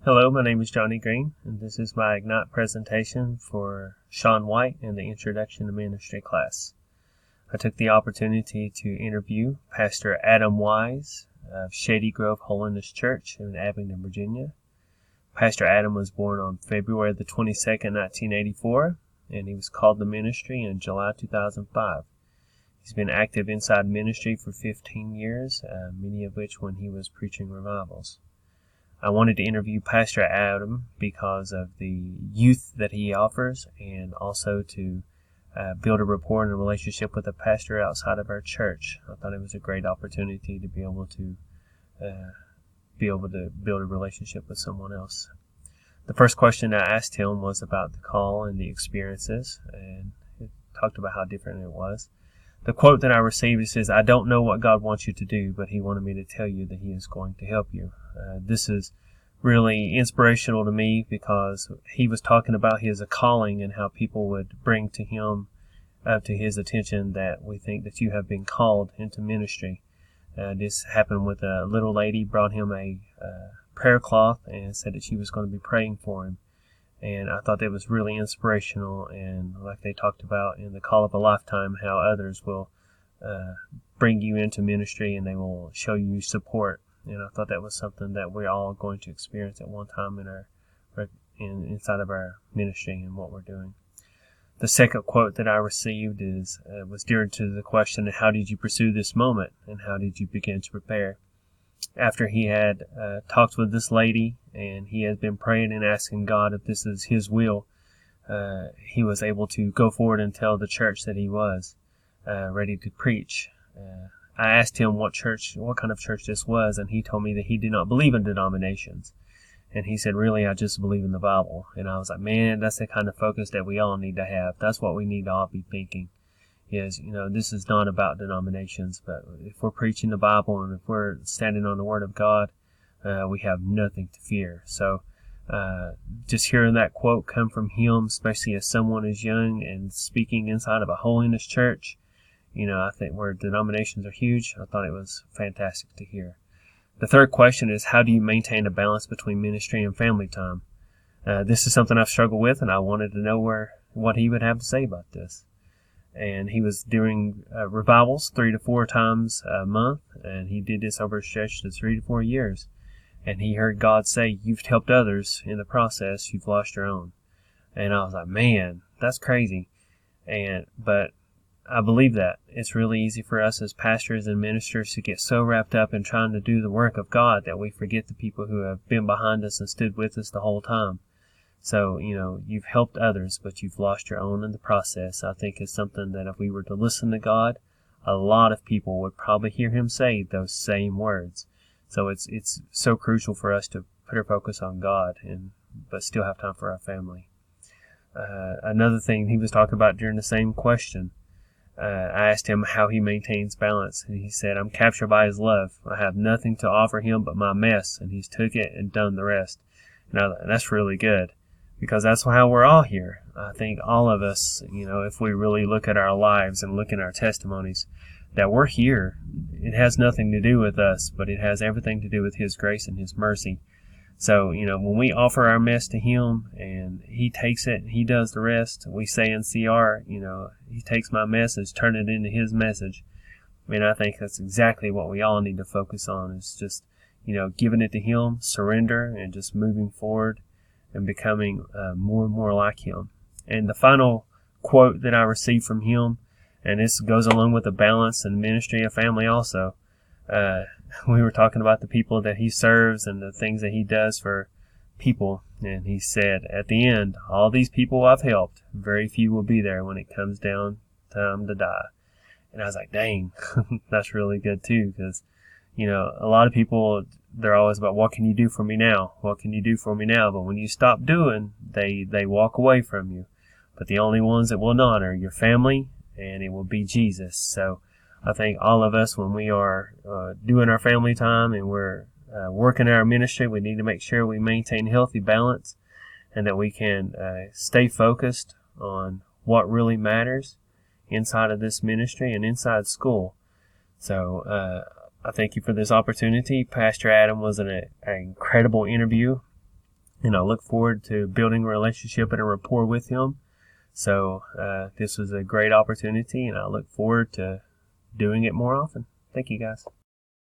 Hello, my name is Johnny Green, and this is my Ignite presentation for Sean White in the Introduction to Ministry class. I took the opportunity to interview Pastor Adam Wise of Shady Grove Holiness Church in Abingdon, Virginia. Pastor Adam was born on February the 22nd, 1984, and he was called to ministry in July 2005. He's been active inside ministry for 15 years, many of which when he was preaching revivals. I wanted to interview Pastor Adam because of the youth that he offers, and also to build a rapport and a relationship with a pastor outside of our church. I thought it was a great opportunity to be able to build a relationship with someone else. The first question I asked him was about the call and the experiences, and he talked about how different it was. The quote that I received says, "I don't know what God wants you to do, but He wanted me to tell you that He is going to help you." This is really inspirational to me because he was talking about his calling and how people would bring to him, to his attention, that we think that you have been called into ministry. This happened with a little lady, brought him a prayer cloth and said that she was going to be praying for him. And I thought that was really inspirational, and like they talked about in the Call of a Lifetime, how others will bring you into ministry and they will show you support. And I thought that was something that we're all going to experience at one time inside of our ministry and what we're doing. The second quote that I received was geared to the question, how did you pursue this moment, and how did you begin to prepare? After he had talked with this lady, and he had been praying and asking God if this is His will, he was able to go forward and tell the church that he was ready to preach. I asked him what kind of church this was, and he told me that he did not believe in denominations. And he said, really, I just believe in the Bible. And I was like, man, that's the kind of focus that we all need to have. That's what we need to all be thinking is, this is not about denominations, but if we're preaching the Bible and if we're standing on the Word of God, we have nothing to fear. So just hearing that quote come from him, especially as someone is young and speaking inside of a holiness church, I think where denominations are huge, I thought it was fantastic to hear. The third question is, how do you maintain a balance between ministry and family time? This is something I've struggled with, and I wanted to know what he would have to say about this. And he was doing revivals 3 to 4 times a month, and he did this over a stretch of 3 to 4 years. And he heard God say, you've helped others in the process, you've lost your own. And I was like, man, that's crazy. But I believe that. It's really easy for us as pastors and ministers to get so wrapped up in trying to do the work of God that we forget the people who have been behind us and stood with us the whole time. So, you've helped others, but you've lost your own in the process. I think it's something that if we were to listen to God, a lot of people would probably hear Him say those same words. So it's so crucial for us to put our focus on God, but still have time for our family. Another thing he was talking about during the same question, I asked him how he maintains balance, and he said, I'm captured by His love. I have nothing to offer Him but my mess, and He's took it and done the rest. Now, that's really good, because that's how we're all here. I think all of us, if we really look at our lives and look at our testimonies, that we're here. It has nothing to do with us, but it has everything to do with His grace and His mercy. So, when we offer our mess to Him and He takes it, He does the rest. We say in CR, He takes my message, turn it into His message. I think that's exactly what we all need to focus on, is just, giving it to Him, surrender, and just moving forward and becoming more and more like Him. And the final quote that I received from him, and this goes along with the balance and ministry of family also, we were talking about the people that he serves and the things that he does for people, and he said, at the end, all these people I've helped, very few will be there when it comes down time to die. And I was like, dang, that's really good too, because, a lot of people, they're always about, what can you do for me now? What can you do for me now? But when you stop doing, they walk away from you. But the only ones that will not are your family, and it will be Jesus. So I think all of us, when we are doing our family time and we're working our ministry, we need to make sure we maintain healthy balance and that we can stay focused on what really matters inside of this ministry and inside school. So I thank you for this opportunity. Pastor Adam was an incredible interview. and I look forward to building a relationship and a rapport with him. So this was a great opportunity, and I look forward to doing it more often. Thank you, guys.